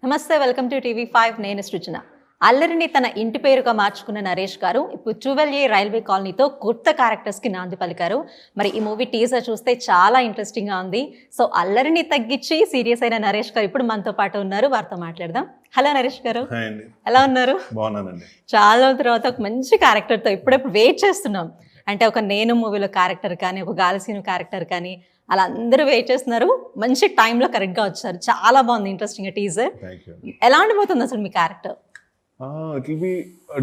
నమస్తే, welcome to TV5. నేను సృజన. అల్లరిని తన ఇంటి పేరుగా మార్చుకున్న నరేష్ గారు ఇప్పుడు 12A రైల్వే కాలనీతో కొత్త క్యారెక్టర్స్కి నాంది పలికారు. మరి ఈ మూవీ టీజర్ చూస్తే చాలా ఇంట్రెస్టింగ్గా ఉంది. సో అల్లరిని తగ్గించి సీరియస్ అయిన నరేష్ గారు ఇప్పుడు మనతో పాటు ఉన్నారు. వారితో మాట్లాడదాం. హలో నరేష్ గారు, ఎలా ఉన్నారు? బాగున్నానండి. చాలా రోజుల తర్వాత ఒక మంచి క్యారెక్టర్తో ఇప్పుడెప్పుడు వెయిట్ చేస్తున్నాం. అంటే ఒక నేను మూవీలో క్యారెక్టర్ కానీ, ఒక గాలిసీను క్యారెక్టర్ కానీ, అలా అందరూ వెయిట్ చేస్తున్నారు. మంచి టైంలో కరెక్ట్గా వచ్చారు. చాలా బాగుంది ఇంట్రెస్టింగ్ టీజర్. ఎలా ఉండిపోతుంది అసలు మీ character? It will be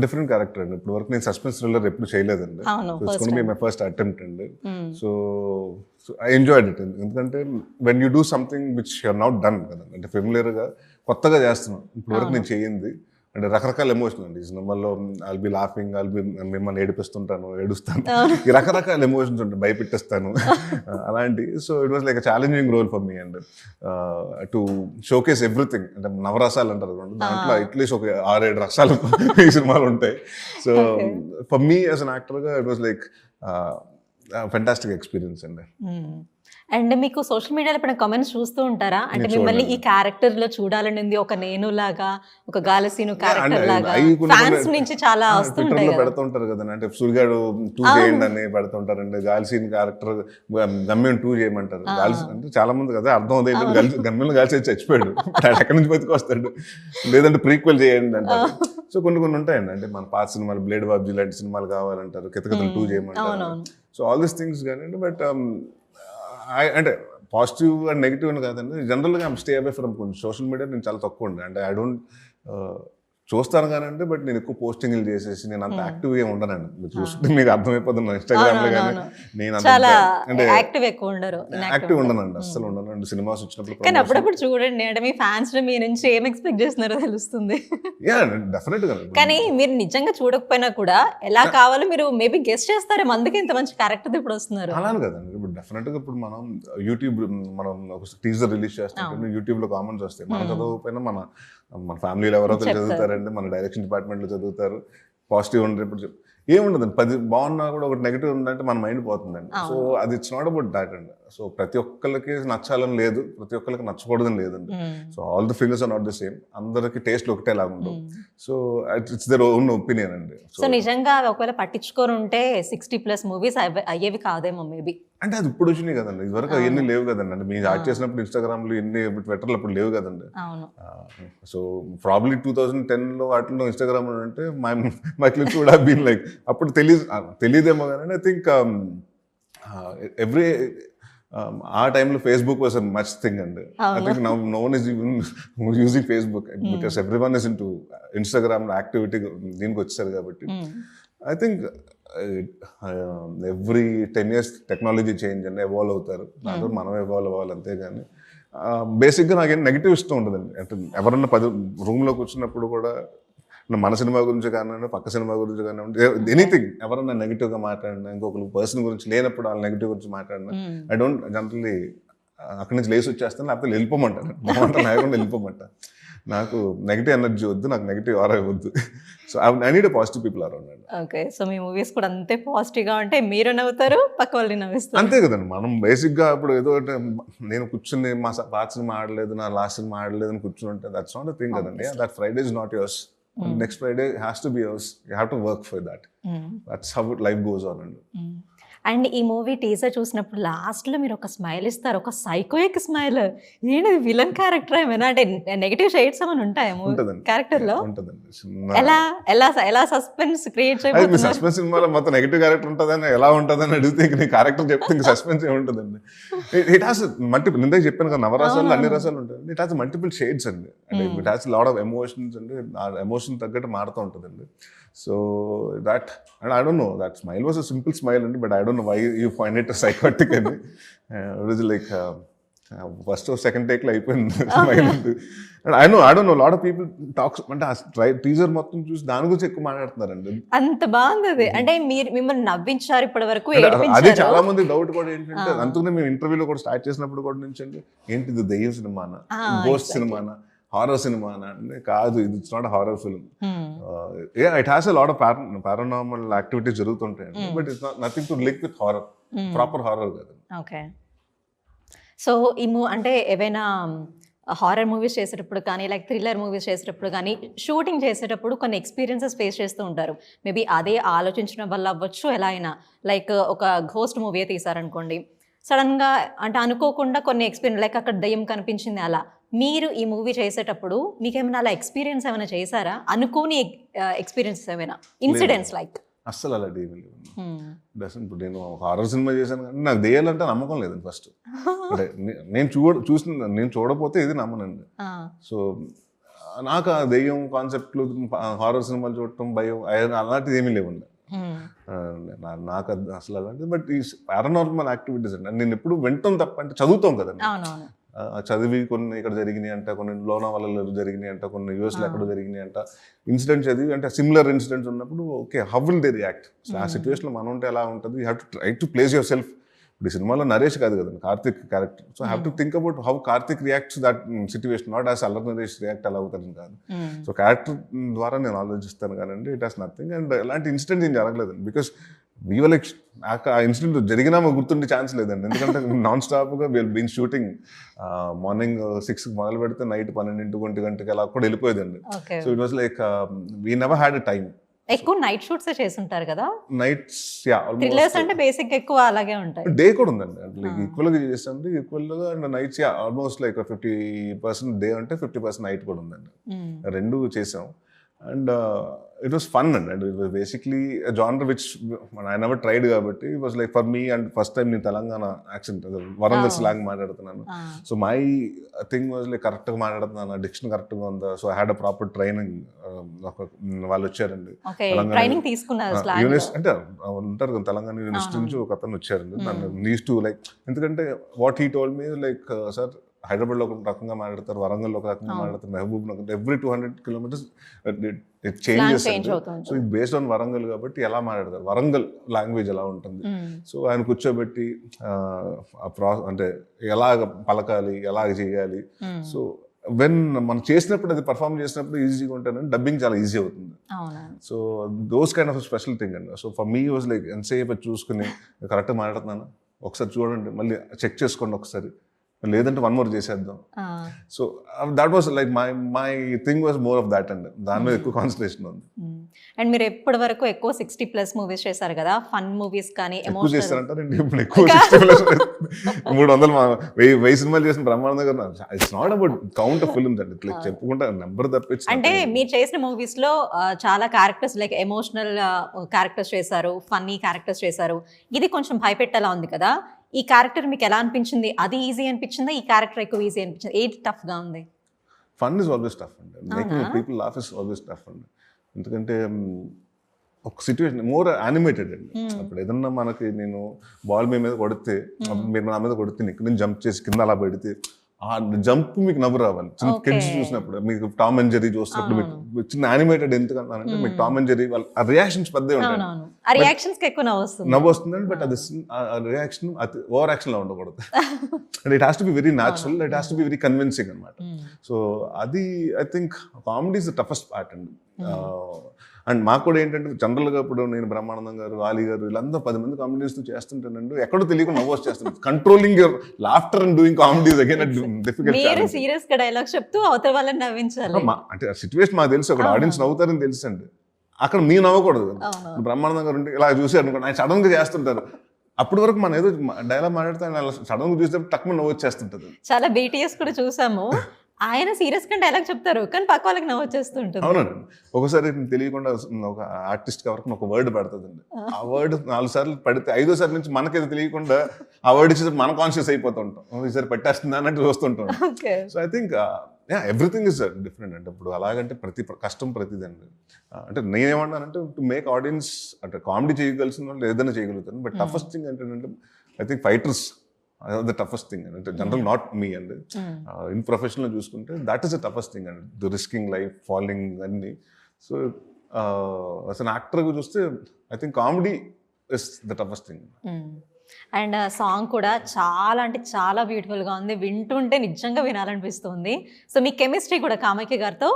different character అండి. ఇప్పుడు వరకు నేను సస్పెన్స్ థ్రిల్లర్ ఎప్పుడు చేయలేదండి. It's gonna be my first attempt అండి. So I enjoyed it. ఎందుకంటే when you do something which you are not done కదా, అంటే ఫెమిలియర్గా కొత్తగా చేస్తున్నాను. ఇప్పుడు వరకు నేను చేయింది అంటే రకరకాల ఎమోషన్ అండి. ఈ సినిమాలో ఐల్ బి లాఫింగ్, మిమ్మల్ని ఏడిపిస్తుంటాను, ఏడుస్తాను, ఈ రకరకాల ఎమోషన్స్ ఉంటాయి, భయపెట్టిస్తాను అలాంటి. So it was like a challenging role for me and to showcase everything. అంటే నవరసాలు అంటారు దాంట్లో అట్లీస్ట్ ఒక 6-7 రసాలు ఈ సినిమాలు ఉంటాయి. So for me as an యాక్టర్గా it was like fantastic experience అండి. అండ్ మీకు సోషల్ మీడియాలో ఇప్పుడు కామెంట్స్ చూస్తూ ఉంటారా? అంటే మిమ్మల్ని ఈ క్యారెక్టర్ లో చూడాలని ఉంది, ఒక నేను లాగా, ఒక గాలసీను క్యారెక్టర్ లాగా ఫ్యాన్స్ నుంచి చాలా వస్తుంటాయి కదా, పెడుతుంటారు కదండి. అంటే సూర్యగాడు 2 చేయండి అని పెడుతుంటారండి. గాలిసీన్ క్యారెక్టర్ గమ్యం 2 చేయమంటారు. గాలిసి అంటే చాలా మంది కదా అర్థం అవుతుంది, గమ్యం గాలిసి చచ్చిపోయాడు, ఎక్కడి నుంచి బతికి వస్తాడు, లేదంటే ప్రీక్వెల్ చేయండి అంటారు. సో కొన్ని ఉంటాయండి. అంటే మన పాత సినిమాలు, బ్లేడ్ బాబ్జీ లాంటి సినిమాలు కావాలంటారు, కితకథలు 2 చేయమంటారు. సో ఆల్ దీస్ థింగ్స్ కానివ్వండి. బట్ అంటే పాజిటివ్ అండ్ నెగిటివ్ అని కాదండి. జనరల్గా ఐమ్ స్టే అవే ఫ్రమ్ కొంచెం సోషల్ మీడియా నేను చాలా తక్కువ ఉండే. అంటే ఐ డోంట్ చూస్తాను కానండి, బట్ నేను ఎక్కువ పోస్టింగ్లు చేసేసి నేను అంత యాక్టివ్గా ఉండనండి. మీరు చూస్తుంటే మీకు అర్థమైపోతుంది నా ఇన్స్టాగ్రామ్లో కానీ నేను అంటే యాక్టివ్ ఉండనండి, అస్సలు ఉండనండి. సినిమాస్ వచ్చినప్పుడు కానీ అప్పుడప్పుడు చూడండి, అంటే మీ ఫ్యాన్స్ మీ నుంచి ఏం ఎక్స్పెక్ట్ చేస్తున్నారో తెలుస్తుంది. యా డెఫినెట్గా. కానీ మీరు నిజంగా చూడకపోయినా కూడా ఎలా కావాలో మీరు మేబీ గెస్ట్ చేస్తారేమో, అందుకే ఇంత మంచి క్యారెక్టర్ ఇప్పుడు వస్తున్నారు. అలానే కదండి. ఇప్పుడు డెఫినెట్గా ఇప్పుడు మనం యూట్యూబ్ మనం ఒక టీజర్ రిలీజ్ చేస్తాం, యూట్యూబ్లో కామెంట్స్ వస్తాయి. మన చదవకపోయినా మన ఫ్యామిలీలో ఎవరో చదువుతారండి, మన డైరెక్షన్ డిపార్ట్మెంట్లో చదువుతారు. పాజిటివ్ ఉండే ఇప్పుడు ఏముండదండి. 10 బాగున్నా కూడా ఒకటి నెగిటివ్ ఉందంటే మన మైండ్ పోతుందండి. సో అది ఇట్స్ నాట్ అబౌట్ దాట్ అండి. సో ప్రతి ఒక్కరికి నచ్చాలని లేదు, ప్రతి ఒక్కరికి నచ్చకూడదని లేదండి. So all the fingers are not the same. అందరికి టేస్ట్ ఒకటే లాగా ఉండవు. So it's their own opinion అండి. సో నిజంగా ఒకవేళ పట్టించుకొని ఉంటే 60+ మూవీస్ అయ్యేవి కాదేమో మేబీ. అంటే అది ఇప్పుడు వచ్చినాయి కదండి, ఇదివరకు ఎన్ని లేవు కదండి. అంటే మీరు యాడ్ చేసినప్పుడు ఇన్స్టాగ్రామ్లో ఎన్ని ట్విట్టర్లు అప్పుడు లేవు కదండి. సో ప్రాబ్లీ 2010లో వాటిలో ఇన్స్టాగ్రామ్ అంటే my clips would have been like, అప్పుడు తెలియదేమో కానీ ఐ థింక్ ఎవ్రీ ఆ టైంలో Facebook was a much thing అండి. I think no one is using Facebook because everyone is into Instagram activity దీనికి వచ్చారు కాబట్టి. I think every 10 years technology change అండి, ఎవాల్వ్ అవుతారు. దాంట్లో మనం ఎవాల్వ్ అవ్వాలి అంతేగాని బేసిక్గా నాకేం నెగిటివ్ ఇష్టం ఉండదండి. అంటే ఎవరన్నా 10 రూమ్లో కూర్చున్నప్పుడు కూడా మన సినిమా గురించి కానివ్వండి, పక్క సినిమా గురించి కానివ్వండి, ఎనీథింగ్ ఎవరన్నా నెగిటివ్గా మాట్లాడినా, ఇంకొకరు పర్సన్ గురించి లేనప్పుడు వాళ్ళ నెగిటివ్ గురించి మాట్లాడినా ఐ డోంట్ జనరల్లీ అక్కడి నుంచి లేసి వచ్చేస్తాను, లేకపోతే వెళ్ళిపోమంటాను. లేకుండా వెళ్ళిపోమంట. నాకు నెగిటివ్ ఎనర్జీ వద్దు, నాకు నెగిటివ్ ఆరా వద్దు. So I need positive people around అండి. ఓకే, సో మీ మూవీస్ కూడా అంతే పాజిటివ్గా ఉంటే మీరు నవ్వుతారు, పక్క వాళ్ళని నవ్విస్తారు. అంతే కదండి. మనం బేసిక్గా ఇప్పుడు ఏదో నేను కూర్చుని మా పాత సినిమా ఆడలేదు, నా లాస్ట్ సినిమా ఆడలేదు అని కూర్చుని ఉంటే దట్స్ నాట్ అ థింగ్ కదండి. That Friday is not yours. Next Friday has to be yours. You have to work for that. That's how life goes on అండి. అండ్ ఈ మూవీ టీజర్ చూసినప్పుడు లాస్ట్లో మీరు ఒక స్మైల్ ఇస్తారు, ఒక సైకోయిక్ స్మైల్. ఏంటి విలన్ క్యారెక్టర్ ఏమైనా, అంటే నెగటివ్ షేడ్స్ ఏమైనా ఉంటాయా క్యారెక్టర్లో? ఎలా సస్పెన్స్ క్రియేట్ చేయబోతున్నారు? సస్పెన్స్ సినిమాలో మొత్తం నెగటివ్ క్యారెక్టర్ ఉంటుందని ఎలా ఉంటుందని అడిగితే నీ క్యారెక్టర్ చెప్తే ఇంకా సస్పెన్స్ ఏముంటుందండి. ఇట్ హాస్ మల్టిపుల్, ఇందాక చెప్పాను కదా, నవరసాలు అన్ని రసాలు ఉంటాయి. ఇట్ హాస్ మల్టిపుల్ షేడ్స్ అండి. అంటే it has lot of emotions అండి. ఆ ఎమోషన్ తగ్గట్టు మారుతూ ఉంటుందండి. So that and I don't know, that smile was a simple smile అండి. But I don't know why you find it psychotic అని. It was like first second టేక్లో అయిపోయింది smile. And I don't know lot of people talks, అంటే ఆ teaser మొత్తం చూసి దాని గురించి ఎక్కువ మాట్లాడుతున్నారండి. అంత బాగుంది. అంటే మీరు మిమ్మల్ని నవ్వించారు ఇప్పటి వరకు. అది చాలా మంది డౌట్ కూడా ఏంటంటే, అందుకనే మేము ఇంటర్వ్యూలో కూడా స్టార్ట్ చేసినప్పుడు కూడా నుంచి అండి, ఏంటి ఇది దెయ్యం సినిమానా, గోస్ట్ సినిమానా, హారర్ సినిమా అంటే కాదు, ఇది it's not horror film. It has a lot of paranormal activities జరుగుతుంటాయండి. But it's nothing to link with horror, proper horror కదా. ఓకే, సో ఈ అంటే ఏవైనా హారర్ మూవీస్ చేసేటప్పుడు కానీ లైక్ థ్రిల్లర్ మూవీస్ చేసేటప్పుడు కానీ షూటింగ్ చేసేటప్పుడు కొన్ని ఎక్స్పీరియన్సెస్ ఫేస్ చేస్తూ ఉంటారు. మేబీ అదే ఆలోచించడం వల్ల అవ్వచ్చు, ఎలా అయినా లైక్ ఒక ఘోస్ట్ మూవీ తీసారనుకోండి, సడన్గా అంటే అనుకోకుండా కొన్ని ఎక్స్పీరియన్స్ లైక్ అక్కడ దయ్యం కనిపించింది అలా. మీరు ఈ మూవీ చేసేటప్పుడు మీకు ఏమైనా అలా ఎక్స్పీరియన్స్ ఏమైనా చేశారా? అనుకోని ఎక్స్పీరియన్సెస్ ఏమైనా ఇన్సిడెంట్స్ లైక్? అస్సలు అలాంటి ఏమీ లేవు. ఇప్పుడు నేను ఒక హారర్ సినిమా చేశాను కానీ నాకు దెయ్యాలంటే నమ్మకం లేదండి ఫస్ట్. అంటే నేను చూడపోతే ఇది నమ్మనండి. సో నాకు ఆ దెయ్యం కాన్సెప్ట్లు, హారర్ సినిమాలు చూడటం, భయం అలాంటిది ఏమీ లేవండి నాకు అసలు అలాంటిది. బట్ ఈ పారానార్మల్ యాక్టివిటీస్ అండి నేను ఎప్పుడు వింటాం తప్ప, అంటే చదువుతాం కదండి, చదివి కొన్ని ఇక్కడ జరిగినాయి అంట, కొన్ని లోనావాలలో జరిగినాయి అంట, కొన్ని యూఎస్లో ఎక్కడో జరిగినాయి అంట, ఇన్సిడెంట్స్ చదివి అంటే సిమిలర్ ఇన్సిడెంట్స్ ఉన్నప్పుడు okay how will they react, ఆ సిచ్యువేషన్లో మనం ఉంటే ఎలా ఉంటుంది, you have to try to place your self. ఇప్పుడు ఈ సినిమాలో నరేష్ కాదు కదండి, Karthik character. So have to think about how Karthik reacts that situation, not as Allari Naresh react ఎలా అవుతారని కాదు. సో క్యారెక్టర్ ద్వారా నేను ఆలోచిస్తాను కానండి, ఇట్ హాస్ నథింగ్. అండ్ ఎలాంటి ఇన్సిడెంట్ ఏం జరగలేదండి, బికాస్ ఆ ఇన్సిడెంట్ జరిగినా మాకు గుర్తుండే ఛాన్స్ లేదండి. ఎందుకంటే నాన్ స్టాప్గా వీల్ బీన్ షూటింగ్ మార్నింగ్ 6కి మొదలు పెడితే నైట్ 12-1 గంటకి అలా కూడా వెళ్ళిపోయేదండి. So it was like we never had a time. ఎక్కువ నైట్ షూట్స్ చేస్తుంటారు కదా నైట్స్, థ్రిల్లర్స్ అంటే బేసిక్ ఎక్కువ అలాగే ఉంటాయి. డే కూడా ఉందండి, అంటే ఈక్వల్గా చేస్తాండి, ఈక్వల్గా. And nights almost like 50% day అంటే 50% నైట్ కూడా ఉందండి. రెండు చేసాం. And it was fun and it was basically genre which I never tried కాబట్టి it was like for me. And first time నేను తెలంగాణ యాక్సెంట్, వరంగల్ స్లాంగ్ మాట్లాడుతున్నాను. So my thing was like కరెక్ట్గా మాట్లాడుతున్నాను, డిక్షన్ కరెక్ట్గా ఉందా. So I had a proper training. వాళ్ళు వచ్చారండి university, అంటే ఉంటారు కదా తెలంగాణ యూనివర్సిటీ నుంచి ఒక అతను వచ్చారండి. నన్ను నీస్ టు లైక్, ఎందుకంటే what he told me like sir హైదరాబాద్లో ఒక రకంగా మాట్లాడతారు, వరంగల్లో ఒక రకంగా మాట్లాడతారు, Mahbubnagar every 200 kilometers it changes. So ఇది బేస్డ్ ఆన్ వరంగల్ కాబట్టి ఎలా మాట్లాడతారు, వరంగల్ లాంగ్వేజ్ ఎలా ఉంటుంది. సో ఆయన కూర్చోబెట్టి అంటే ఎలాగ పలకాలి, ఎలాగ చేయాలి. సో వెన్ మనం చేసినప్పుడు, అది పర్ఫామ్ చేసినప్పుడు ఈజీగా ఉంటానని డబ్బింగ్ చాలా ఈజీ అవుతుంది. So those kind of special thing అండి. So for me was like ఎంతసేపు చూసుకుని కరెక్ట్గా మాట్లాడుతున్నాను, ఒకసారి చూడండి, మళ్ళీ చెక్ చేసుకోండి ఒకసారి, లేదంటే 1 more చేసేద్దాం. So that was like my thing was more of that అండి, దాని మీద ఎక్కువ కాన్సన్ట్రేషన్ ఉంది. అండ్ మీరు ఎప్పటి వరకు ఎక్కువ 60+ మూవీస్ చేశారు కదా, ఫన్ మూవీస్ కానీ ఎక్కువ చేస్తారంటారండి. ఇప్పుడు ఎక్కువ 60+ 300 సినిమాలు చేసిన బ్రహ్మానంద గారు. It's not about count of films అండి, ఇట్లా చెప్పుకుంటా నెంబర్ తప్పించి. అంటే మీరు చేసిన మూవీస్ లో చాలా క్యారెక్టర్స్ లైక్ ఎమోషనల్ క్యారెక్టర్స్ చేశారు, ఫన్నీ క్యారెక్టర్స్ చేశారు. ఇది కొంచెం భయపెట్టేలా ఉంది కదా, ఈ క్యారెక్టర్ మీకు ఎలా అనిపించింది? అది ఈజీ అనిపించిందా, ఈ క్యారెక్టర్ ఎక్కువ ఈజీ అనిపించింది? ఏది టఫ్ గా ఉంది? ఫన్ ఇస్ ఆల్వేస్ టఫ్ అండి, making people laugh is always tough అండి. ఎందుకంటే ఒక సిచ్యువేషన్ మోర్ యానిమేటెడ్ అండి. అప్పుడు ఏదన్నా మనకి నేను బాల్ మీ మీద కొడితే, మీరు నా మీద కొడితే ఇక్కడ నుంచి జంప్ చేసి కింద అలా పెడితే ఆ జంప్ మీకు నవ్వు రావాలి. చిన్న కిడ్స్ చూసినప్పుడు, మీకు టామ్ అండ్ జెర్రీ చూసినప్పుడు మీకు చిన్న యానిమేటెడ్ ఎందుకంటే మీకు టామ్ అండ్ జెర్రీ వాళ్ళ ఆ రియాక్షన్స్ పెద్దగా ఉంటాయి, నవ్వు వస్తుందండి. బట్ అది రియాక్షన్ ఓవర్ యాక్షన్ లో ఉండకూడదు. And it has to be very natural, it has to be very convincing అనమాట. సో అది I think comedy is the toughest part అండి. అండ్ మాకు కూడా ఏంటంటే జనరల్గా ఇప్పుడు నేను బ్రహ్మానందం గారు, ఆలీ గారు వీళ్ళందరూ 10 మంది కామెడీస్ చేస్తుంటానండి, ఎక్కడో తెలియకుండా నవ్వు వచ్చేస్తాను. Controlling your laughter and doing comedies again difficult. Serious గా డైలాగ్స్ చెప్తూ అవతల వాళ్ళని నవ్వించాలి. అంటే ఆ సిచ్యువేషన్ మాకు తెలుసు, అక్కడ ఆడియన్స్ నవ్వుతారని తెలుసు అండి, అక్కడ మీరు నవ్వకూడదు. బ్రహ్మానందం గారు ఉంటే ఇలా చూసి అనుకోండి, ఆయన సడన్ గా చేస్తుంటారు. అప్పటి వరకు మనం ఏదో డైలాగ్ మాట్లాడితే ఆయన సడన్ గా చూస్తే టక్కున నవ్వు వచ్చేస్తుంటది. చాలా BTS కూడా చూసాము, ఆయన సీరియస్ గా డైలాగ్ చెప్తారు కానీ పక్క వాళ్ళకి నవ్వు వచ్చేస్తుంటుంది. అవునండి, ఒకసారి తెలియకుండా ఒక ఆర్టిస్ట్ వరకు ఒక వర్డ్ పడుతుందండి, ఆ వర్డ్ 4 సార్లు పడితే 5వ సారి నుంచి మనకైతే తెలియకుండా ఆ వర్డ్ ఇచ్చేసి మనం కాన్షియస్ అయిపోతుంటాం, ఈసారి పెట్టేస్తుంది అన్నట్టు చూస్తుంటాం. So I think everything is different అంటే. ఇప్పుడు అలాగంటే ప్రతి కష్టం ప్రతిదండి. అంటే నేనేమన్నానంటే టు మేక్ ఆడియన్స్, అంటే కామెడీ చేయగలిసిన వాళ్ళు ఏదైనా చేయగలుగుతాను. బట్ టఫెస్ట్ థింగ్ ఏంటంటే I think fighters the toughest thing అంటే జనరల్ నాట్ మీ అండి. ఇన్ ప్రొఫెషనల్ చూసుకుంటే that is the toughest thing అండి, ద రిస్కింగ్ లైఫ్, ఫాలింగ్ అన్ని. సో అసలు యాక్టర్గా చూస్తే I think comedy is the toughest thing. And song కూడా చాలా అంటే చాలా బ్యూటిఫుల్గా ఉంది, వింటుంటే నిజంగా వినాలనిపిస్తుంది. సో మీ కెమిస్ట్రీ కూడా కామాఖ్య గారితో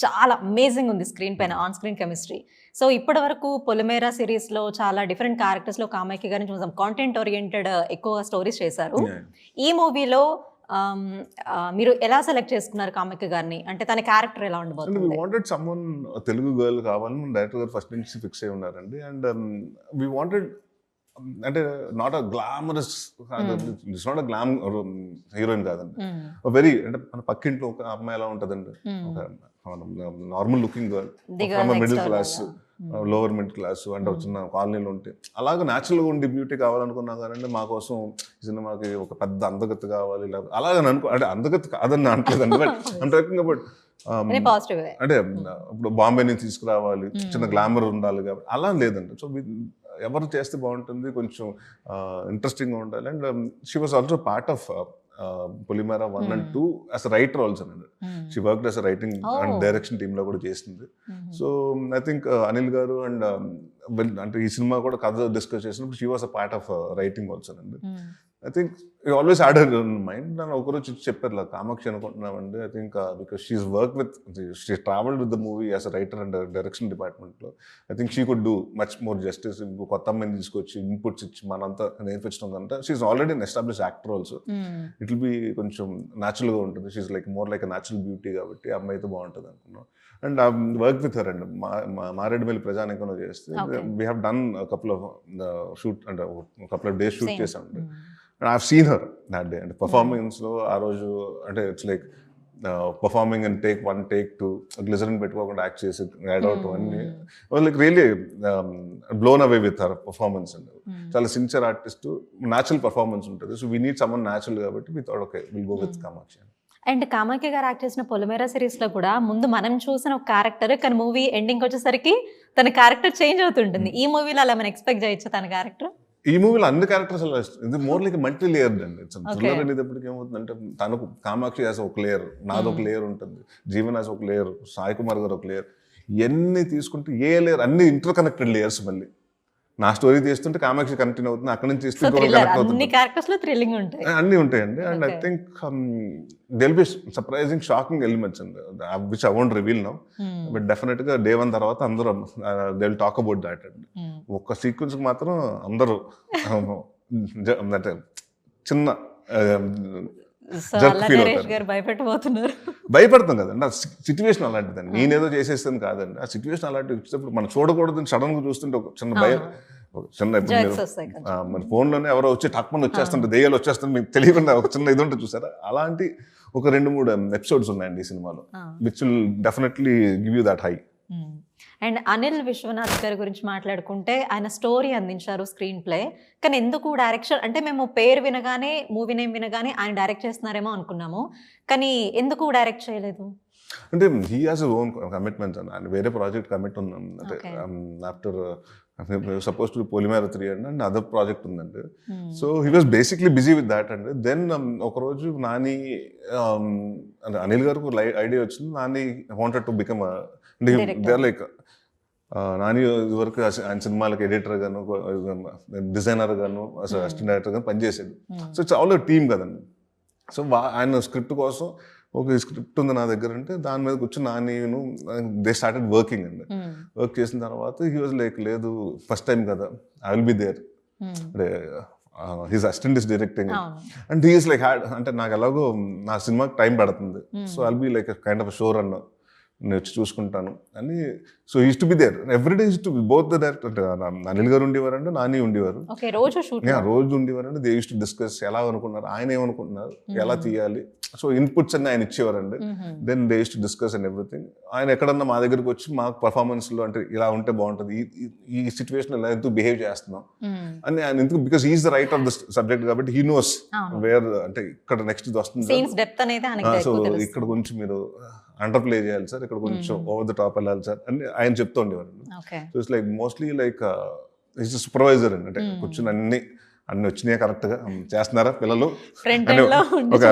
చాలా అమేజింగ్ ఉంది స్క్రీన్ పైన, ఆన్ స్క్రీన్ కెమిస్ట్రీ. సో ఇప్పటి వరకు పొలిమేరా సిరీస్లో చాలా డిఫరెంట్ క్యారెక్టర్స్లో కామాఖ్య గారిని చూసాం, కాంటెంట్ ఓరియంటెడ్ ఎక్కువ స్టోరీస్ చేశారు. ఈ మూవీలో మీరు ఎలా సెలెక్ట్ చేసుకున్నారు కామాఖ్య గారిని? అంటే తన క్యారెక్టర్ ఎలా అండ్ ఉండబోతుంది? We wanted someone Telugu girl కావాలని డైరెక్టర్ గారు ఫస్ట్ నుంచి ఫిక్స్ అయి ఉన్నారండి. అండ్ వీ వాంటెడ్ అంటే not a glamorous, it's not a glam heroine కాదండి. వెరీ అంటే మన పక్కింట్లో ఒక అమ్మాయి ఎలా ఉంటుందండి, ఒక normal looking girl middle class, lower middle class అంటే చిన్న కాలనీలో ఉంటే అలాగే న్యాచురల్గా ఉండి బ్యూటీ కావాలనుకున్నా కానీ మా కోసం ఈ సినిమాకి ఒక పెద్ద అందగత్తు కావాలి, అలాగని అనుకో అంటే అందగత్తు కాదని అనట్లేదండి. బట్ అంటే రకంగా బట్ అంటే ఇప్పుడు బాంబే నుంచి తీసుకురావాలి, చిన్న గ్లామర్ ఉండాలి కాబట్టి అలా లేదండి. సో ఎవరు చేస్తే బాగుంటుంది, కొంచెం ఇంట్రెస్టింగ్గా ఉండాలి. And she was also part of Polimera 1 and 2 as a writer also. She worked as a writing and direction team లో కూడా చేసింది. సో ఐ థింక్ అనిల్ గారు అండ్ అంటే ఈ సినిమా కూడా కథ డిస్కస్ చేసినప్పుడు she was a part of writing also అండి. I think you always had her in mind. నన్ను ఒకరోజు చెప్పారు కామాక్షి అనుకుంటున్నామండి. I think because she's work with she travelled with the movie as a writer and direction డిపార్ట్మెంట్లో. I think she could do much more justice. కొత్త అమ్మాయిని తీసుకొచ్చి inputs ఇచ్చి మనంతా నేర్పించడం కంటే she's already an establish actor also. It will be కొంచెం న్యాచురల్గా ఉంటుంది. She is like more like natural beauty కాబట్టి అమ్మాయి అయితే బాగుంటుంది అనుకున్నాం. And work with her and Maredumilli ప్రజానికంలో చేస్తే we have done couple of shoot అంటే కపుల్ ఆఫ్ డేస్ షూట్ చేసాం. And I've seen her that day. And performance లో ఆ రోజు అంటే it's like performing and take 1 take 2 glycerin పెట్టుకోకుండా యాక్ట్ చేసి యాడ్ అవుట్ అన్ని like really blown away with her performance అండి. చాలా సిన్సియర్ ఆర్టిస్ట్, న్యాచురల్ పర్ఫార్మెన్స్ ఉంటుంది. So we need someone natural కాబట్టి we thought okay will go with Kamakshi. And Kamakhya garu act చేసిన పొలిమేర సిరీస్లో కూడా ముందు మనం చూసిన ఒక క్యారెక్టర్, కానీ మూవీ ఎండింగ్ వచ్చేసరికి తన క్యారెక్టర్ చేంజ్ అవుతుంటుంది. ఈ మూవీలో అలా మనం ఎక్స్పెక్ట్ చేయొచ్చు తన క్యారెక్టర్? ఈ మూవీలో అన్ని క్యారెక్టర్స్ అలా ఇది మోర్ లైక్ మల్టీ లేయర్డ్ అండి. థ్రిల్లర్ అనేటప్పటికి ఏమవుతుందంటే తనకు కామాక్షి యాజ్ ఒక లేయర్, నాది ఒక లేయర్ ఉంటుంది, జీవన్ యాజ్ ఒక లేయర్, సాయి కుమార్ గారు ఒక లేయర్, ఇవన్నీ తీసుకుంటే ఏ లేయర్ అన్ని ఇంటర్ కనెక్టెడ్ లేయర్స్. మళ్ళీ నా స్టోరీ తీస్తుంటే కామాక్షి కంటిన్యూ అవుతుంది, అక్కడి నుంచి తీస్తుంటే అన్ని ఉంటాయండి. And I think they'll be surprising shocking elements అండి which I won't reveal now. But definite గా డే 1 తర్వాత అందరూ they will talk about that అండి. ఒక్క సీక్వెన్స్ కి మాత్రం అందరూ అంటే చిన్న భయపడతాం కదండి. ఆ సిచ్యువేషన్ అలాంటిదండి. నేనేదో చేసేస్తాను కాదండి. ఆ సిచ్యువేషన్ అలాంటివి వచ్చినప్పుడు మనం చూడకూడదు, సడన్ గా చూస్తుంటే ఒక చిన్న భయం, చిన్న మన ఫోన్లోనే ఎవరో వచ్చి టక్మని వచ్చేస్తుంటే, దెయ్యాలు వచ్చేస్తుంటే మీకు తెలియకుండా ఒక చిన్న ఇది ఉంటుంది చూసారా, అలాంటి ఒక 2-3 ఎపిసోడ్స్ ఉన్నాయండి ఈ సినిమాలో, which will definitely give you that high. And Anil Vishwanath గారి గురించి మాట్లాడుకుంటే ఆయన స్టోరీ అందించారు, స్క్రీన్ ప్లే, కానీ ఎందుకు డైరెక్షన్ అంటే మేము పేరు వినగానే, మూవీ నేమ్ వినగానే ఆయన డైరెక్ట్ చేస్తున్నారేమో అనుకున్నాము, కానీ ఎందుకు డైరెక్ట్ చేయలేదు? అంటే he has own commitments and వేరే ప్రాజెక్ట్ కమిట్ ఉన్నాం. అంటే after suppose to Polimera 3 and other project ఉందండి. So he was basically busy with that అండి. దెన్ ఒకరోజు నాని అంటే అనిల్ గారికి ఐడియా వచ్చింది, Nani wanted to become there like Nani వరకు ఆయన సినిమాలకు ఎడిటర్ గాను, డిజైనర్ గాను, అసిస్టెంట్ డైరెక్టర్ గాను పనిచేసాడు. సో ఇట్స్ ఆల్ టీమ్ కదండి. సో ఆయన స్క్రిప్ట్ కోసం ఒక స్క్రిప్ట్ ఉంది నా దగ్గర అంటే దాని మీద కూర్చొని నాని దే స్టార్టెడ్ వర్కింగ్ అండి. వర్క్ చేసిన తర్వాత హీ వాజ్ లైక్ లేదు ఫస్ట్ టైం కదా, ఐ విల్ బి దేర్, అంటే his assistant is directing and he is like had అంటే నాకు ఎలాగో నా సినిమాకి టైం పడుతుంది, so I will be like kind of sure అన్న, నేను వచ్చి చూసుకుంటాను అని. So used to be there everyday, used to both the director Anil గారు ఉండేవారు అంటే నాని ఉండేవారు, రోజు ఉండేవారు అంటే దే యూస్ టు డిస్కస్ ఎలా అనుకున్నారు, ఆయన ఏమనుకుంటున్నారు, ఎలా తీయాలి, సో ఇన్పుట్స్ అన్ని ఆయన ఇచ్చేవారండి. Then they use to discuss and everything. ఆయన ఎక్కడన్నా మా దగ్గరికి వచ్చి మాకు పర్ఫార్మెన్స్లో అంటే ఇలా ఉంటే బాగుంటుంది, ఈ సిచ్యువేషన్ ఎలా ఎందుకు బిహేవ్ చేస్తున్నాం అని ఆయన ఎందుకు, because he is the writer of the subject కాబట్టి హీ నోస్ వేర్ అంటే ఇక్కడ నెక్స్ట్ ఇది వస్తుంది, సో ఇక్కడ కొంచెం మీరు అండర్ ప్లే చేయాలి సార్, ఇక్కడ కొంచెం ఓవర్ ద టాప్ వెళ్ళాలి సార్ అని ఆయన చెప్తూ ఉండేవారు. So it's like mostly like is supervisor అండి. అంటే కూర్చొని అన్ని వచ్చినాయి కరెక్ట్ గా చేస్తున్నారా పిల్లలు, ఒక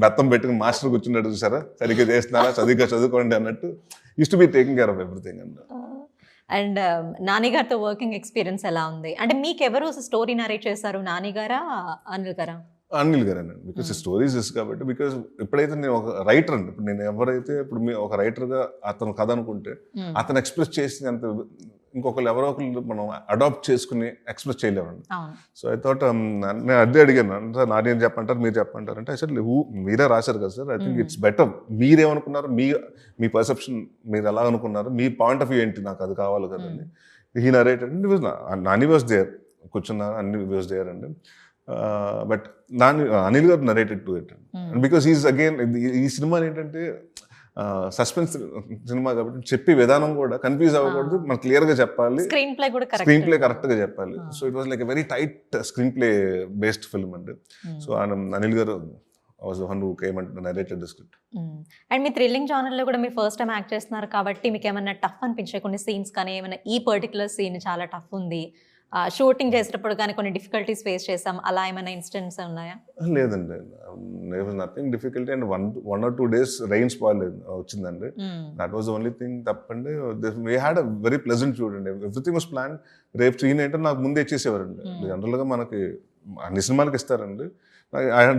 బెత్తం పెట్టుకుని మాస్టర్ కూర్చున్నాడు చూసారా, సరిగ్గా చేస్తున్నారా, చదువుకోండి అన్నట్టు use to be taking care of everything అండి. అండ్ నాని గారితో వర్కింగ్ ఎక్స్పీరియన్స్ ఎలా ఉంది? అంటే మీకు ఎవరు స్టోరీ నరేట్ చేశారు, నాని గారా అనిల్ గారా? అనిల్ గారేనండి, బికాస్ స్టోరీస్ ఇస్ కాబట్టి. బికాస్ ఎప్పుడైతే నేను ఒక రైటర్ అండి, ఇప్పుడు నేను ఎవరైతే ఇప్పుడు మీ ఒక రైటర్గా అతను కథ అనుకుంటే అతను ఎక్స్ప్రెస్ చేసింది అంత ఇంకొకరు ఎవరో ఒకరు మనం అడాప్ట్ చేసుకుని ఎక్స్ప్రెస్ చేయలేమండి. సో ఐ థాట్ నేను అదే అడిగాను, సార్ నాదేం చెప్పంటారు మీరు చెప్పంటారు అంటే, సార్ మీరే రాశారు కదా sir, I think it's better మీరేమనుకున్నారు, మీ పర్సెప్షన్ మీరు ఎలా అనుకున్నారు, మీ పాయింట్ ఆఫ్ వ్యూ ఏంటి, నాకు అది కావాలి కదండి. హీ నరేటెడ్ అండ్ అన్ని వాజ్ దేర్, కూర్చున్నా అన్ని వాజ్ దేర్ అండి. బట్ అనిల్ గారు narrated to it and because is again ఈ సినిమా ఏంటంటే సస్పెన్స్ సినిమా కాబట్టి చెప్పే విధానం కూడా కన్ఫ్యూజ్ అవ్వకూడదు, మనం క్లియర్ గా చెప్పాలి, స్క్రీన్ ప్లే కరెక్ట్ గా చెప్పాలి. So it was like very tight screen play based film అండి. సో అనిల్ గారు was the one who came and narrated the script. And me thrilling genre లో కూడా మీరు ఫస్ట్ టైం యాక్ట్ చేస్తున్నారు కాబట్టి మీకు ఏమైనా టఫ్ అనిపించే కొన్ని సీన్స్ కానీ, ఏమైనా ఈ పర్టికులర్ సీన్ చాలా టఫ్ ఉంది, షూటింగ్ చేసేటప్పుడు కానీ కొన్ని డిఫికల్టీస్ ఫేస్ చేసాం, అలా ఏమైనా ఇన్సిడెంట్స్ ఉన్నాయా? లేదండి, nothing difficulty. And 1 or 2 days rain spoil వచ్చిందండి, దట్ వాజ్ ఓన్లీ థింగ్ తప్పండి. We had a very pleasant shoot అండి, ఎవ్రీథింగ్ వాస్ ప్లాన్. రేపు సీన్ ఏంటంటే నాకు ముందే ఇచ్చేసేవారండి, జనరల్గా మనకి అన్ని సినిమాలకి ఇస్తారండి.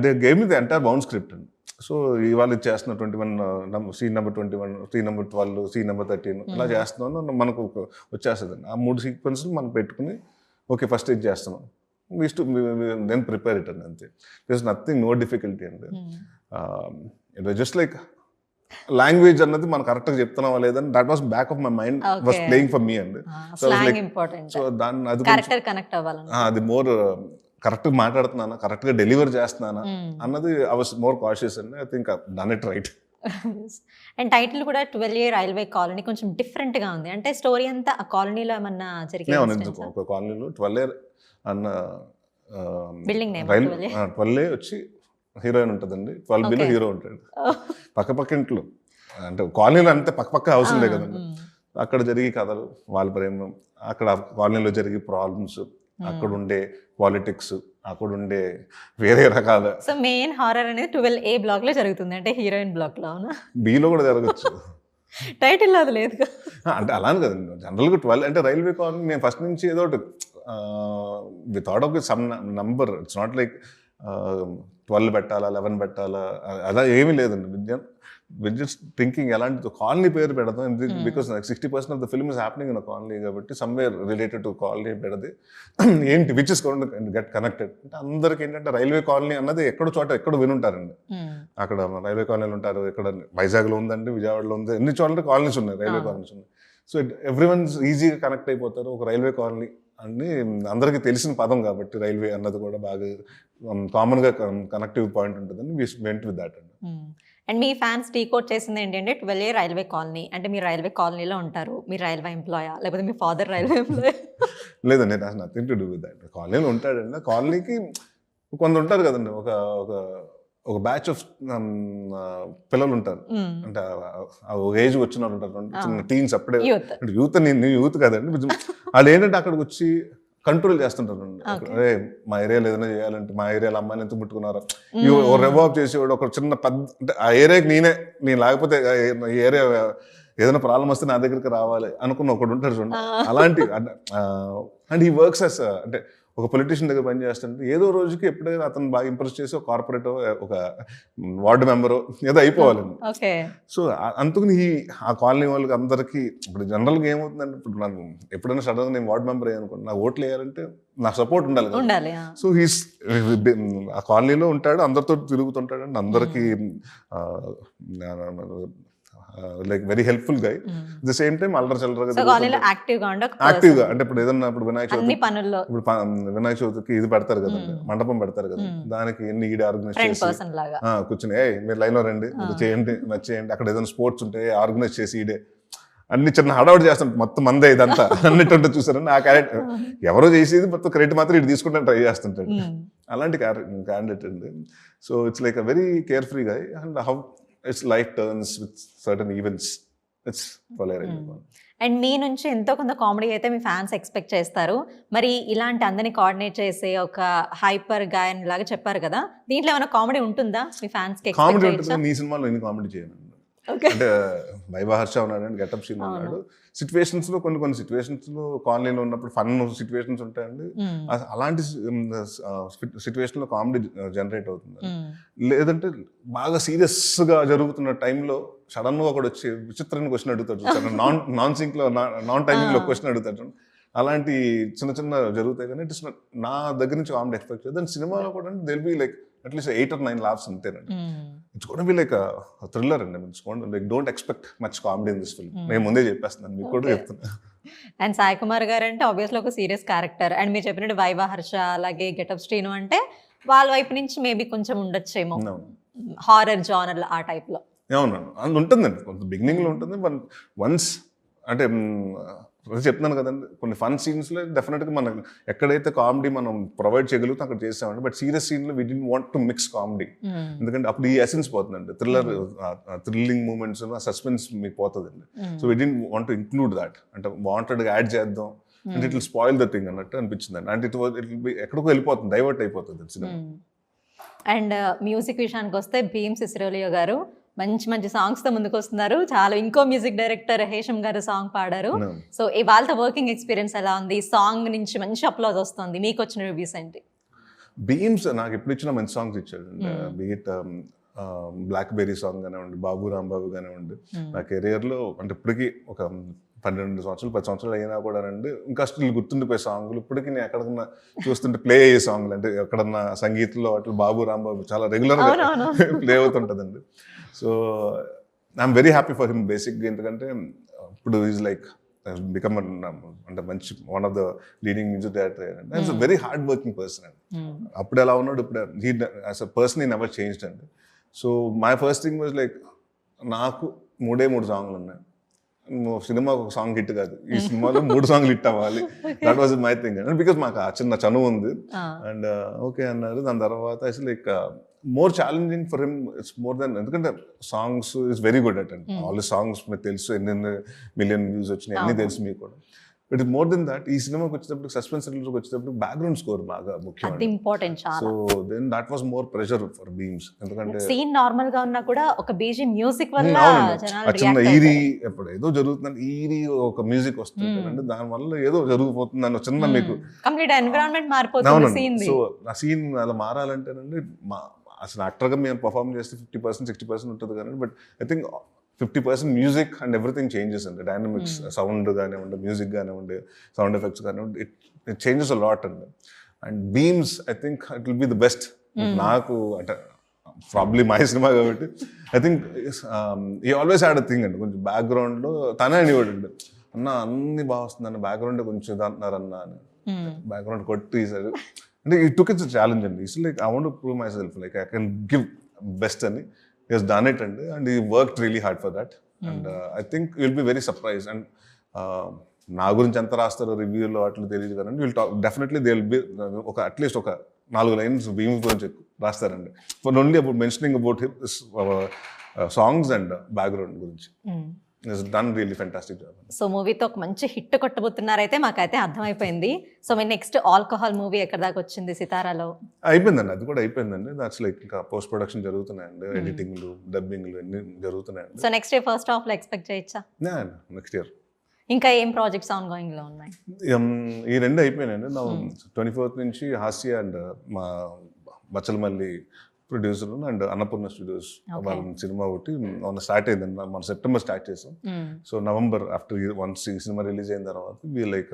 They gave me the entire bound script అండి. సో ఇవాళ ఇచ్చేస్తున్న 21 scene number 21, scene number 12, scene number 13 ఇలా చేస్తున్నాను, మనకు వచ్చేస్తుందండి. ఆ 3 సీక్వెన్స్లు మనం పెట్టుకుని ఓకే ఫస్ట్ ఇది చేస్తున్నాం, దెన్ ప్రిపేర్ ఇట్ అండి, అంతే. దిస్ నథింగ్, నో డిఫికల్టీ అండి. It was just like language అన్నది మనం కరెక్ట్గా చెప్తున్నావా లేదని, that was back of my mind was playing for me అండి. సో దాన్ని అది మోర్ కరెక్ట్గా మాట్లాడుతున్నానా, కరెక్ట్గా డెలివర్ చేస్తున్నానా అన్నది ఐ వాస్ మోర్ కాషియస్ అండి. I think done it right. And title కూడా 12A రైల్వే కాలనీ కొంచెం డిఫరెంట్ గా ఉంది, అంటే స్టోరీ అంతా ఆ కాలనీలో ఏమన్నా జరిగింది? ఒక కాలనీలో 12A అన్న బిల్డింగ్ నేమ్ 12A వచ్చి హీరోయిన్ ఉంటుందండి, 12Bలో హీరో ఉంటాడు. పక్క ఇంట్లో అంటే కాలనీలో అంతే పక్క హౌస్ ఉండే కదండి, అక్కడ జరిగే కథలు, వాళ్ళ ప్రేమ, అక్కడ కాలనీలో జరిగే ప్రాబ్లమ్స్, అక్కడ ఉండే పాలిటిక్స్, అక్కడ ఉండే వేరే రకాల. సో మెయిన్ హారర్ అనేది 12A బ్లాక్ లో జరుగుతుంది, అంటే హీరోయిన్ బ్లాక్ లో. బీలో కూడా జరగచ్చు, టైటిల్ అది లేదు అంటే అలానే కదండి. జనరల్గా 12 అంటే రైల్వే కాలనీ, నేను ఫస్ట్ నుంచి ఏదో ఒకటి without of some number, it's not like 12 పెట్టాలా 11 పెట్టాలా అలా ఏమీ లేదండి. జస్ట్ థింకింగ్ ఎలాంటి కాలనీ పేరు పెడతాం, because 60% of the film is happening in colony కాబట్టి సమ్వేర్ రిలేటెడ్ టు కాలనీ పెడితే ఏంటి which is going to get connected. అంటే అందరికి ఏంటంటే రైల్వే కాలనీ అన్నది ఎక్కడో వినుంటారండి. అక్కడ రైల్వే కాలనీలు ఉంటారు, ఇక్కడ వైజాగ్లో ఉందండి, విజయవాడలో ఉంది, ఎన్ని చోట్ల కాలనీస్ ఉన్నాయి, రైల్వే కాలనీస్ ఉన్నాయి. సో ఎవ్రీ వన్స్ ఈజీగా కనెక్ట్ అయిపోతారు. ఒక రైల్వే కాలనీ అని అందరికీ తెలిసిన పదం కాబట్టి రైల్వే అన్నది కూడా బాగా కామన్గా కనెక్టివ్ పాయింట్ ఉంటుందని వి వెంట్ విత్ దాట్ అండి. అండ్ మీ ఫ్యాన్స్ డీకోడ్ చేసింది ఏంటంటే 12A రైల్వే కాలనీ అంటే మీరు రైల్వే కాలనీలో ఉంటారు, మీరు రైల్వే ఎంప్లాయా లేకపోతే మీ ఫాదర్ రైల్వే ఎంప్లాయ్? లేదండి, నాకు nothing to do with that. కాలనీలో ఉంటాడండి, కాలనీకి కొంత ఉంటారు కదండి, ఒక బ్యాచ్ ఆఫ్ పిల్లలు ఉంటారు, అంటే ఒక ఏజ్ వచ్చిన వాళ్ళు ఉంటారు, చిన్న టీన్స్, అప్పుడే యూత్. నేను యూత్ కదండి, వాళ్ళు ఏంటంటే అక్కడికి వచ్చి కంట్రోల్ చేస్తుంటారు. అరే మా ఏరియాలో ఏదైనా చేయాలంటే, మా ఏరియాలో అమ్మాయిని ఎంత ముట్టుకున్నారా, రివాల్వ్ చేసేవాడు ఒక చిన్న పెద్ద, అంటే ఆ ఏరియాకి నేను లేకపోతే ఈ ఏరియా ఏదైనా ప్రాబ్లం వస్తే నా దగ్గరికి రావాలి అనుకున్న ఒకడు ఉంటాడు చూడండి, అలాంటి. అండ్ ఈ వర్క్స్ అస్ అంటే ఒక పొలిటీషియన్ దగ్గర పని చేస్తుంటే ఏదో రోజుకి ఎప్పుడైనా అతను బాగా ఇంప్రెస్ చేసి ఒక కార్పొరేట్, ఒక వార్డు మెంబరు ఏదో అయిపోవాలండి. సో అందుకని ఆ కాలనీ వాళ్ళకి అందరికీ ఇప్పుడు జనరల్గా ఏమవుతుందంటే, ఇప్పుడు నాకు ఎప్పుడైనా సడన్గా నేను వార్డు మెంబర్ అయ్యానుకోండి, నాకు ఓట్లు వేయాలంటే నా సపోర్ట్ ఉండాలి కదా. సో ఆ కాలనీలో ఉంటాడు, అందరితో తిరుగుతుంటాడు అండి, అందరికీ like very helpful guy. The same time అల్లరి చల్లరగా యాక్టివ్గా, అంటే ఇప్పుడు ఏదన్నా ఇప్పుడు వినాయక చవితికి ఇది పెడతారు కదండి, మండపం పెడతారు కదా, దానికి ఎన్ని ఈడే ఆర్గనైజ్ చేసి కూర్చుని మీరు లైన్ లో రండి, చేయండి నచ్చేయండి, అక్కడ ఏదైనా స్పోర్ట్స్ ఉంటే ఆర్గనైజ్ చేసి ఈడే అన్ని చిన్న హడావుడి చేస్తాను, మొత్తం మందే ఇదంతా అన్నిటి చూసారని ఆ క్యారెక్టర్ ఎవరో చేసేది మొత్తం క్రెడిట్ మాత్రం ఇటు తీసుకుంటాను ట్రై చేస్తుంటాడు, అలాంటి క్యాండిడేట్ అండి. So it's like a very carefree guy and how its life turns with certain events. It's and మీ నుంచి ఎంతో కొంత కామెడీ అయితే మీ ఫ్యాన్స్ ఎక్స్పెక్ట్ చేస్తారు. మరి ఇలాంటి అందరినీ కోఆర్డినేట్ చేసే ఒక హైపర్ గాయన్ లాగా చెప్పారు కదా, దీంట్లో ఏమైనా కామెడీ ఉంటుందా మీ ఫ్యాన్స్ కి? కామెడీ ఉంటుంది. మీ సినిమాలో ఎన్ని కామెడీ చేయను, అంటే వైభహర్ష ఉన్నాడు, గెటప్ సీన్ ఉన్నాడు. సిచ్యువేషన్స్ లో కొన్ని సిచ్యువేషన్స్ లో కాలనీలో ఉన్నప్పుడు ఫన్ సిచ్యువేషన్స్ ఉంటాయండి. అలాంటి సిచ్యువేషన్ లో కామెడీ జనరేట్ అవుతుంది. లేదంటే బాగా సీరియస్ గా జరుగుతున్న టైంలో సడన్ గా ఒకటి వచ్చి విచిత్రంగా క్వశ్చన్ అడుగుతాడు, నాన్ సింక్ లో నాన్ టైమింగ్ లో క్వశ్చన్ అడుగుతాడు. అలాంటి చిన్న జరుగుతాయి కానీ ఇట్స్ నా దగ్గర నుంచి కామెడీ ఎక్స్పెక్ట్ చేయదు. దాని సినిమాలో కూడా they'll be like at least 8 or 9 laughs అంతేనండి. It's gonna be like thriller అండి. Like don't expect much comedy in this film. నేను ముందే చెప్పేస్తున్నాను, మీకు కూడా చెప్తున్నా. అండ్ సాయి కుమార్ గారు అంటే ఆబ్వియస్లీ ఒక సీరియస్ క్యారెక్టర్. అండ్ మీరు చెప్పినట్టు వైవా హర్ష అలాగే గెటప్ శ్రీను అంటే వాళ్ళ వైపు నుంచి మేబీ కొంచెం ఉండొచ్చేమో హారర్ జానర్ ఆ టైప్ లో. అవునండి, అది ఉంటుందండి. కొంత బిగినింగ్ లో ఉంటుంది. వన్స్ అంటే చెప్తున్నాను కదండి, కొన్ని ఫన్ సీన్స్ లో డెఫినెట్ గా మనం ఎక్కడైతే కామెడీ మనం ప్రొవైడ్ చేయగలుగుతాం అక్కడ చేస్తామండి. బట్ సీరియస్ సీన్ లో we didn't want to mix comedy. ఎందుకంటే అప్పుడు ఈ ఎసెన్స్ పోతుందండి, థ్రిల్లింగ్ మూమెంట్స్, సస్పెన్స్ మీకు పోతుందండి. So we didn't want to include that. అంటే వాంటెడ్ గా యాడ్ చేద్దాం అంటే it will spoil the thing అన్నట్టు అనిపించిందండి. అంటే ఇట్ విల్ ఎక్కడికో వెళ్ళిపోతుంది, డైవర్ట్ అయిపోతుంది సినిమా. అండ్ మ్యూజిక్ విషయానికి వస్తే భీమ్ సిసిరోలియో గారు మంచి సాంగ్స్ తో ముందుకు వస్తున్నారు. చాలా ఇంకో మ్యూజిక్ డైరెక్టర్ హేషం గారు సాంగ్ పాడారు. సో ఇవాళ వర్కింగ్ ఎక్స్పీరియన్స్ ఎలా ఉంది? సాంగ్ నుంచి మంచి అప్లాజ్ వస్తుంది, మీకు వచ్చిన రివ్యూస్ ఏంటి? భీమ్స్ నాకు ఎప్పుడు ఇచ్చిన మంచి సాంగ్స్ ఇచ్చాడు. బీట్ బ్లాక్ బెర్రీ సాంగ్ కానివ్వండి, బాబు రాంబాబు కానివ్వండి. నా కెరియర్లో అంటే ఇప్పటికీ ఒక 12 సంవత్సరాలు 10 సంవత్సరాలు అయినా కూడా అండి ఇంకా స్టిల్ గుర్తుండిపోయే సాంగ్లు ఇప్పటికీ నేను ఎక్కడికన్నా చూస్తుంటే ప్లే అయ్యే సాంగ్లు. అంటే ఎక్కడన్నా సంగీతంలో అట్లా బాబు రాంబాబు చాలా రెగ్యులర్గా ప్లే అవుతుంటుందండి. So I'm very happy for him బేసిక్గా. ఎందుకంటే ఇప్పుడు ఈజ్ లైక్ బికమ్ అంటే మంచి one of the leading music director. And very hard working person అండి. అప్పుడు ఎలా ఉన్నాడు, ఇప్పుడు he as a person he never changed అండి. So my first thing was like నాకు 3 సాంగ్లు ఉన్నాయి. సినిమా ఒక సాంగ్ హిట్ కాదు, ఈ సినిమాలో 3 సాంగ్లు హిట్ అవ్వాలి. That was my thing and because మాకు ఆ చిన్న చనువు ఉంది. అండ్ ఓకే అన్నారు. దాని తర్వాత అసలు like more challenging for him. It's more then, ఎందుకంటే songs is very good at and all songs మీకు తెలుసు, ఎన్ని మిలియన్ వ్యూస్ వచ్చినాయి అన్ని తెలుసు మీకు కూడా. But it more than that, ఈ సినిమాకి వచ్చేటప్పుడు సస్పెన్స్ థ్రిల్లర్కి వచ్చేటప్పుడు బ్యాక్గ్రౌండ్ స్కోర్ బాగా ముఖ్యం. So then that was more pressure for Bheems. ఎందుకంటే సీన్ నార్మల్ గా ఉన్నా కూడా ఒక బీజీ మ్యూజిక్ వల్ల చిన్న ఈరీ ఎప్పుడు ఏదో జరుగుతుందని ఈరీ ఒక మ్యూజిక్ వస్తుంది అంటే దాని వల్ల ఏదో జరిగిపోతుంది అని చిన్న మీకు కంప్లీట్ ఎన్విరాన్మెంట్ మారిపోతుంది సీన్. సో ఆ సీన్ అలా మారాలంటేనండి అసలు యాక్టర్గా మేము పర్ఫార్మ్ చేస్తే 50% 60% ఉంటుంది కానీ but I think 50% music and everything changes అండి. డైనమిక్స్, సౌండ్ కానివ్వండి, మ్యూజిక్ కానివ్వండి, సౌండ్ ఎఫెక్ట్స్ కానివ్వండి, ఇట్ చేంజెస్ అ లాట్ అండి. And Bheems I think it will be the best. నాకు అంటే ప్రాబ్లీ మై సినిమా కాబట్టి ఐ థింక్ ఈ ఆల్వేస్ హ్యాడ్ అ థింగ్ అండి. కొంచెం బ్యాక్గ్రౌండ్లో తనే అనేవాడు అండి, అన్న అన్ని బాగా వస్తుంది అన్న, బ్యాక్గ్రౌండ్ కొంచెం ఇది అంటున్నారు అన్న అని. బ్యాక్గ్రౌండ్ కొట్టి అంటే ఈ టుక్ ఇట్స్ ఛాలెంజ్ అండి. It's like I want to prove my self, like I can give best అని. He has done it and he worked really hard for that. And I think you'll be very surprised. And నా గురించి ఎంత రాస్తారో రివ్యూలో అట్లా తెలియదు కదండి. Will talk definitely they will be ఒక at least ఒక 4 లైన్స్ భీమ్ గురించి రాస్తారండి. For only about mentioning about his songs and background గురించి. He's done really fantastic job. So మూవీతో ఒక మంచి హిట్ కొట్టబోతున్నారైతే మాకైతే అర్థమైపోయింది. సో మీ నెక్స్ట్ ఆల్కహాల్ మూవీ ఎక్కడ దాకా వచ్చింది? సితారాలో అయిపోయిందండి, అది కూడా అయిపోయిందండి. దాట్స్ లైక్ ఇంకా పోస్ట్ ప్రొడక్షన్ జరుగుతున్నాయండి, ఎడిటింగ్లు, డబ్బింగ్లు అన్ని జరుగుతున్నాయండి. So next year first half లో ఎక్స్పెక్ట్ చేయొచ్చా? Next year. ఇంకా ఏం ప్రాజెక్ట్స్ ఆన్ గోయింగ్ లో ఉన్నాయి? ఈ 2 అయిపోయినాయండి. నా 24th నుంచి హాస్య అండ్ మా Bachhalamalli producer and Annapurna studios వాళ్ళ సినిమా ఒకటి స్టార్ట్ అయిందండి. మన సెప్టెంబర్ స్టార్ట్ చేసాం. సో నవంబర్ ఆఫ్టర్ వన్స్ ఈ సినిమా రిలీజ్ అయిన తర్వాత వి లైక్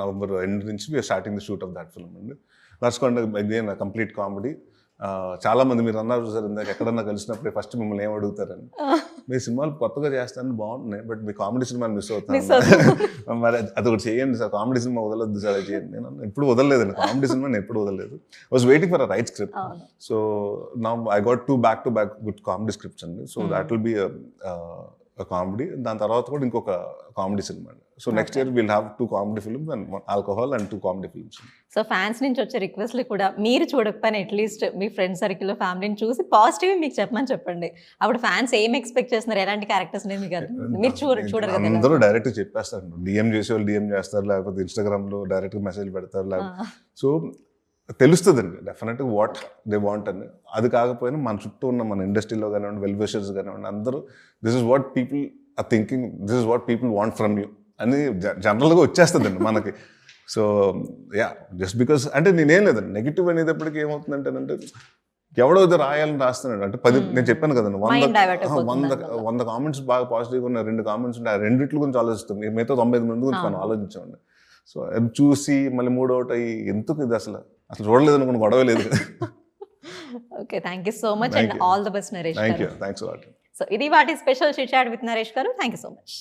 నవంబర్ ఎండ్ నుంచి we are starting the shoot of that film అండి. That's called again complete comedy. చాలా మంది మీరు అన్నారు చూసారు ఇందాక, ఎక్కడన్నా కలిసినప్పుడే ఫస్ట్ మిమ్మల్ని ఏం అడుగుతారని. మీ సినిమాలు కొత్తగా చేస్తానని బాగుంటున్నాయి బట్ మీ కామెడీ సినిమాలు మిస్ అవుతాను. మరి అది ఒకటి చేయండి సార్, కామెడీ సినిమా వదలొద్దు సార్, అది చేయండి. నేను ఎప్పుడు వదలలేదండి కామెడీ సినిమా, నేను ఎప్పుడు వదలలేదు. I was waiting for a right script. So now I got 2 back-to-back good comedy scripts అండి. So that will be comedy. దాని తర్వాత కూడా ఇంకొక కామెడీ సినిమా అండి. So next year will have 2 comedy films and alcohol and 2 comedy films. So fans నుంచి వచ్చే రిక్వెస్ట్లు కూడా మీరు చూడకపోయినా అట్లీస్ట్ మీ ఫ్రెండ్ సర్కిల్లో ఫ్యామిలీని చూసి పాజిటివ్ మీకు చెప్పమని చెప్పండి. అప్పుడు ఫ్యాన్స్ ఏం ఎక్స్పెక్ట్ చేస్తున్నారు, ఎలాంటి క్యారెక్టర్స్ మీరు చూడరు కదా. అందరూ డైరెక్ట్ చెప్పేస్తారు, డిఎం చేసే వాళ్ళు డిఎం చేస్తారు, లేకపోతే ఇన్స్టాగ్రామ్ లో డైరెక్ట్ మెసేజ్ పెడతారు. సో తెలుస్తుందండి డెఫినెట్గా వాట్ దే వాంట్ అని. అది కాకపోయినా మన చుట్టూ ఉన్న మన ఇండస్ట్రీలో కానివ్వండి, వెల్ విషర్స్ కానివ్వండి, అందరూ this is what people are thinking, this is what people want from you అని జనరల్గా వచ్చేస్తుందండి మనకి. సో యా, జస్ట్ బికాస్ అంటే నేనేం లేదండి, నెగిటివ్ అనేటప్పటికీ ఏమవుతుందంటే ఎవడో ఇది రాయాలని రాస్తున్నాడు అంటే 10 నేను చెప్పాను కదండి, 100 కామెంట్స్ బాగా పాజిటివ్గా ఉన్న 2 కామెంట్స్ ఉంటే ఆ రెండిట్ల గురించి ఆలోచిస్తాం, మిగతా 95 మంది గురించి మనం ఆలోచించామండి. సో అది చూసి మళ్ళీ మూడ్ అవుట్ అయ్యి ఎందుకు ఇది అసలు చూడలేదు అనుకున్న గొడవ లేదు. Okay, thank you so much and all the best Naresh garu. Thanks a lot. So ఇది వాటి special chit chat with Naresh garu. Thank you so much.